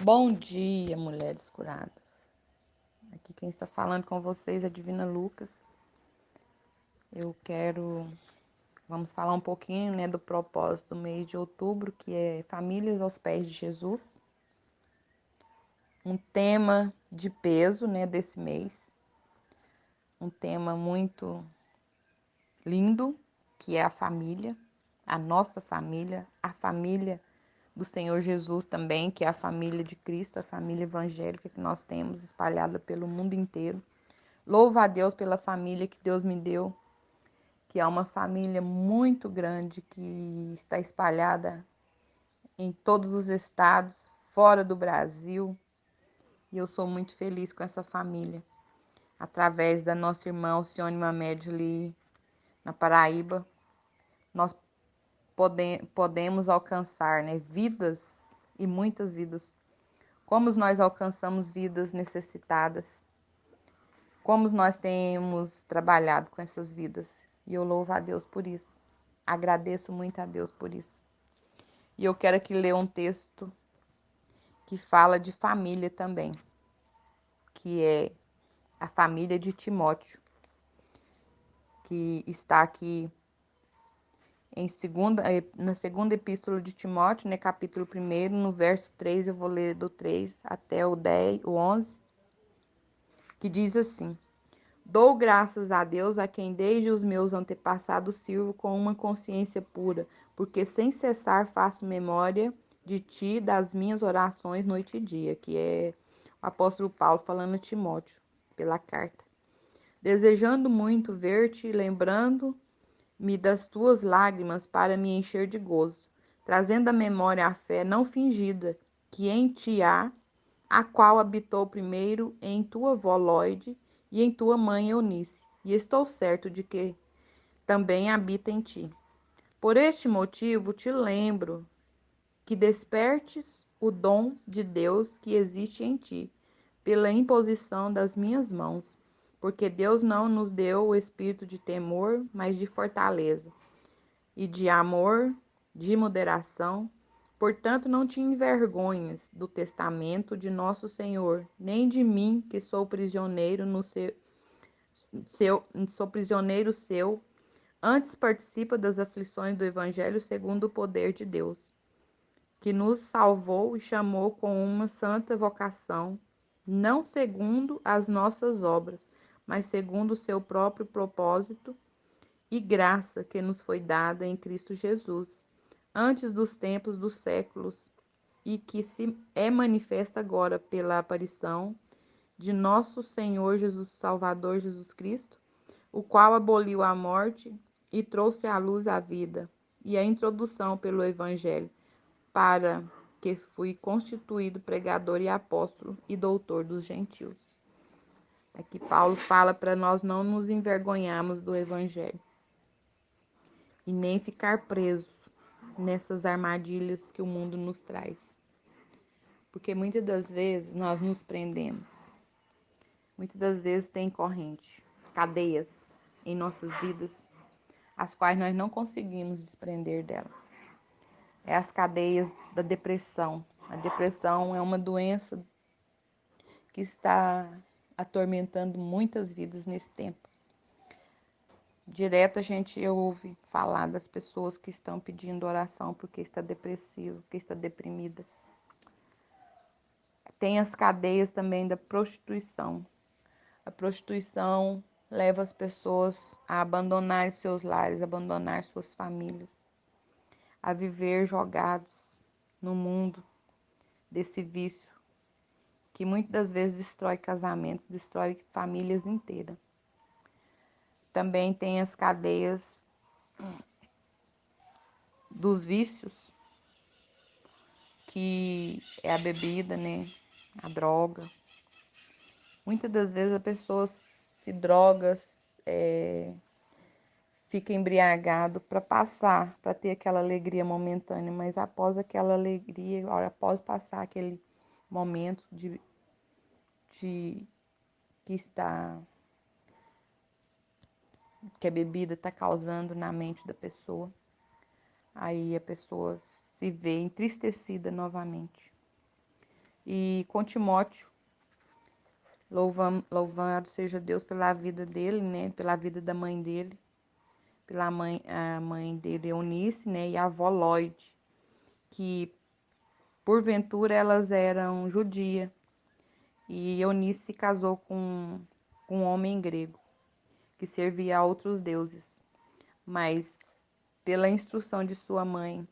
Bom dia, mulheres curadas. Aqui quem está falando com vocês é a Divina Lucas. Vamos falar um pouquinho, do propósito do mês de outubro, que é Famílias aos Pés de Jesus. Um tema de peso, desse mês. Um tema muito lindo, que é a família, a nossa família, a família do Senhor Jesus também, que é a família de Cristo, a família evangélica que nós temos espalhada pelo mundo inteiro. Louvo a Deus pela família que Deus me deu, que é uma família muito grande, que está espalhada em todos os estados, fora do Brasil. E eu sou muito feliz com essa família. Através da nossa irmã Alcione Mamed ali na Paraíba, nós podemos alcançar, vidas e muitas vidas. Como nós alcançamos vidas necessitadas. Como nós temos trabalhado com essas vidas. E eu louvo a Deus por isso. Agradeço muito a Deus por isso. E eu quero aqui ler um texto que fala de família também. Que é a família de Timóteo. Que está aqui na segunda epístola de Timóteo, capítulo 1, no verso 3, eu vou ler do 3 até o 10, o 11. Que diz assim: Dou graças a Deus, a quem desde os meus antepassados sirvo com uma consciência pura, porque sem cessar faço memória de ti, das minhas orações noite e dia, que é o apóstolo Paulo falando a Timóteo pela carta. Desejando muito ver-te, lembrando-me das tuas lágrimas para me encher de gozo, trazendo à memória a fé não fingida que em ti há, a qual habitou primeiro em tua avó Lóide e em tua mãe Eunice, e estou certo de que também habita em ti. Por este motivo te lembro que despertes o dom de Deus que existe em ti, pela imposição das minhas mãos, porque Deus não nos deu o espírito de temor, mas de fortaleza, e de amor, de moderação. Portanto, não te envergonhas do testamento de nosso Senhor, nem de mim, que sou prisioneiro sou prisioneiro seu, antes participa das aflições do Evangelho segundo o poder de Deus, que nos salvou e chamou com uma santa vocação, não segundo as nossas obras, mas segundo o seu próprio propósito e graça que nos foi dada em Cristo Jesus, antes dos tempos dos séculos, e que se é manifesta agora pela aparição de nosso Senhor Jesus Salvador Jesus Cristo, o qual aboliu a morte e trouxe à luz a vida, e a introdução pelo Evangelho, para que fui constituído pregador e apóstolo e doutor dos gentios. Aqui Paulo fala para nós não nos envergonharmos do Evangelho e nem ficar preso nessas armadilhas que o mundo nos traz. Porque muitas das vezes nós nos prendemos. Muitas das vezes tem corrente, cadeias em nossas vidas, as quais nós não conseguimos desprender delas. É as cadeias da depressão. A depressão é uma doença que está atormentando muitas vidas nesse tempo. Direto a gente ouve falar das pessoas que estão pedindo oração porque está depressivo, porque está deprimida. Tem as cadeias também da prostituição. A prostituição leva as pessoas a abandonar seus lares, abandonar suas famílias, a viver jogados no mundo desse vício, que muitas das vezes destrói casamentos, destrói famílias inteiras. Também tem as cadeias dos vícios, que é a bebida, a droga. Muitas das vezes a pessoa se droga, fica embriagado para passar, para ter aquela alegria momentânea, mas após aquela alegria, após passar aquele momento de que a bebida está causando na mente da pessoa, aí a pessoa se vê entristecida novamente. E com Timóteo, louvado seja Deus pela vida dele, né? Pela vida da mãe dele, a mãe dele, Eunice, né? E a avó Lloyd, que porventura elas eram judia. E Eunice se casou com um homem grego, que servia a outros deuses. Mas, pela instrução de sua mãe,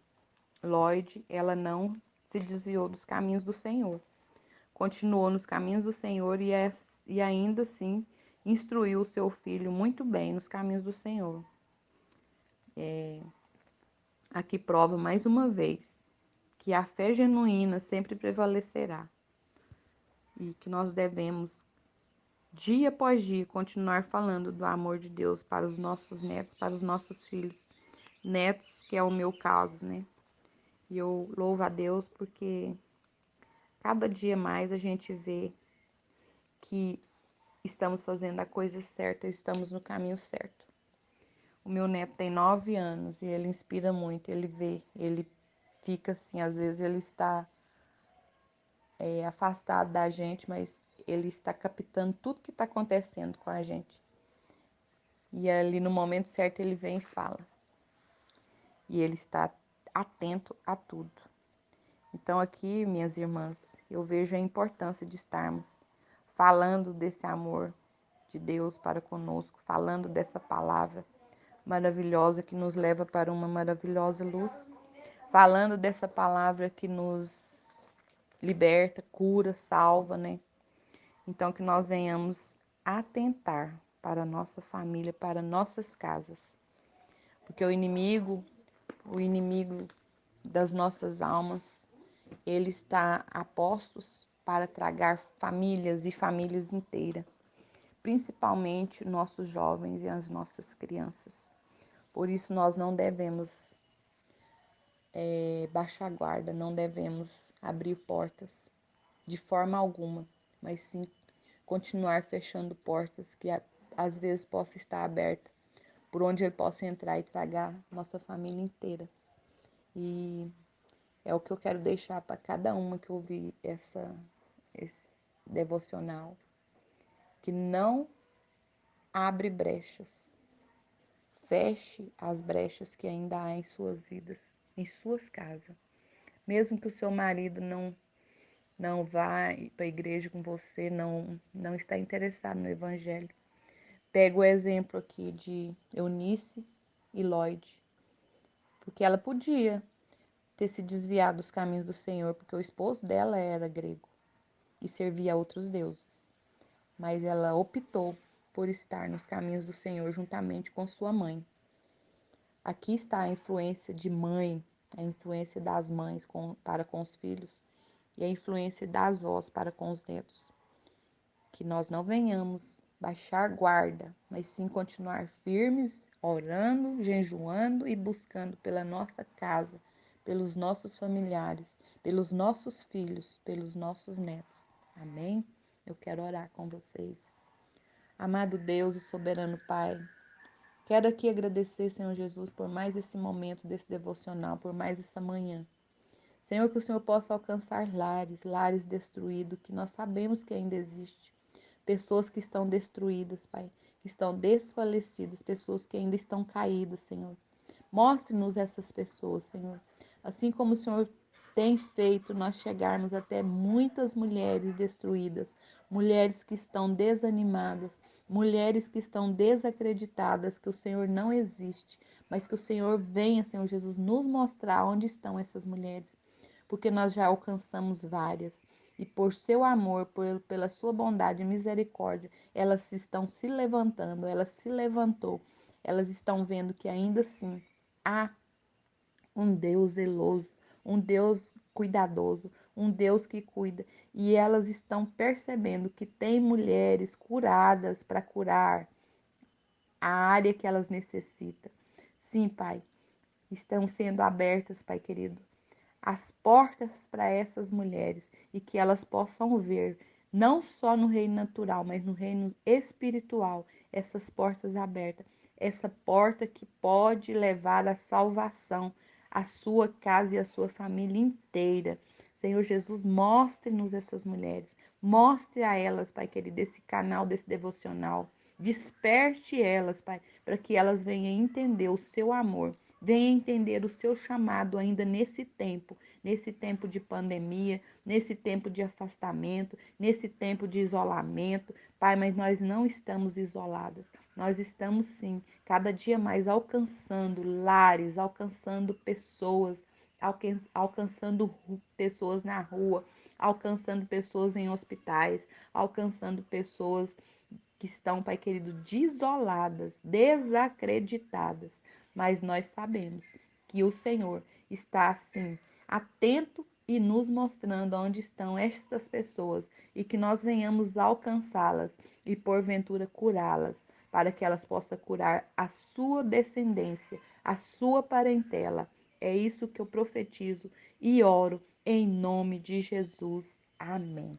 Lloyd, ela não se desviou dos caminhos do Senhor. Continuou nos caminhos do Senhor e ainda assim instruiu o seu filho muito bem nos caminhos do Senhor. Aqui prova mais uma vez que a fé genuína sempre prevalecerá e que nós devemos, dia após dia, continuar falando do amor de Deus para os nossos netos, para os nossos filhos. Netos, que é o meu caso, né? E eu louvo a Deus porque cada dia mais a gente vê que estamos fazendo a coisa certa, estamos no caminho certo. O meu neto tem 9 anos e ele inspira muito, ele vê, ele fica assim, às vezes ele está afastado da gente, mas ele está captando tudo que está acontecendo com a gente. E ali no momento certo ele vem e fala. E ele está atento a tudo. Então aqui, minhas irmãs, eu vejo a importância de estarmos falando desse amor de Deus para conosco, falando dessa palavra maravilhosa que nos leva para uma maravilhosa luz, falando dessa palavra que nos liberta, cura, salva, né? Então que nós venhamos atentar para a nossa família, para nossas casas. Porque o inimigo das nossas almas, ele está a postos para tragar famílias e famílias inteiras, principalmente nossos jovens e as nossas crianças. Por isso nós não devemos baixar a guarda, não devemos abrir portas de forma alguma, mas sim continuar fechando portas que às vezes possa estar aberta, por onde ele possa entrar e tragar nossa família inteira. E é o que eu quero deixar para cada uma que ouvir esse devocional, que não abre brechas, feche as brechas que ainda há em suas vidas, em suas casas. Mesmo que o seu marido não vá para a igreja com você, não está interessado no evangelho. Pego o exemplo aqui de Eunice e Lloyd, porque ela podia ter se desviado dos caminhos do Senhor, porque o esposo dela era grego e servia a outros deuses. Mas ela optou por estar nos caminhos do Senhor juntamente com sua mãe. Aqui está a influência de mãe, a influência das mães para com os filhos e a influência das avós para com os netos. Que nós não venhamos baixar guarda, mas sim continuar firmes, orando, jejuando e buscando pela nossa casa, pelos nossos familiares, pelos nossos filhos, pelos nossos netos. Amém? Eu quero orar com vocês. Amado Deus e soberano Pai, quero aqui agradecer, Senhor Jesus, por mais esse momento desse devocional, por mais essa manhã. Senhor, que o Senhor possa alcançar lares destruídos, que nós sabemos que ainda existe. Pessoas que estão destruídas, Pai, que estão desfalecidas, pessoas que ainda estão caídas, Senhor. Mostre-nos essas pessoas, Senhor. Assim como o Senhor tem feito nós chegarmos até muitas mulheres destruídas, mulheres que estão desanimadas, mulheres que estão desacreditadas que o Senhor não existe, mas que o Senhor venha, Senhor Jesus, nos mostrar onde estão essas mulheres, porque nós já alcançamos várias. E por seu amor, pela sua bondade e misericórdia, elas estão se levantando, elas se levantou, elas estão vendo que ainda assim há um Deus zeloso, um Deus cuidadoso, um Deus que cuida. E elas estão percebendo que tem mulheres curadas para curar a área que elas necessitam. Sim, Pai, estão sendo abertas, Pai querido, as portas para essas mulheres e que elas possam ver, não só no reino natural, mas no reino espiritual, essas portas abertas. Essa porta que pode levar à salvação a sua casa e a sua família inteira. Senhor Jesus, mostre-nos essas mulheres. Mostre a elas, Pai querido, esse canal, desse devocional. Desperte elas, Pai, para que elas venham entender o seu amor. Venham entender o seu chamado ainda nesse tempo de pandemia, nesse tempo de afastamento, nesse tempo de isolamento. Pai, mas nós não estamos isoladas. Nós estamos sim, cada dia mais alcançando lares, alcançando pessoas, alcançando pessoas na rua, alcançando pessoas em hospitais, alcançando pessoas que estão, Pai querido, desoladas, desacreditadas. Mas nós sabemos que o Senhor está, assim, atento e nos mostrando onde estão estas pessoas e que nós venhamos alcançá-las e, porventura, curá-las, para que elas possam curar a sua descendência, a sua parentela. É isso que eu profetizo e oro em nome de Jesus. Amém.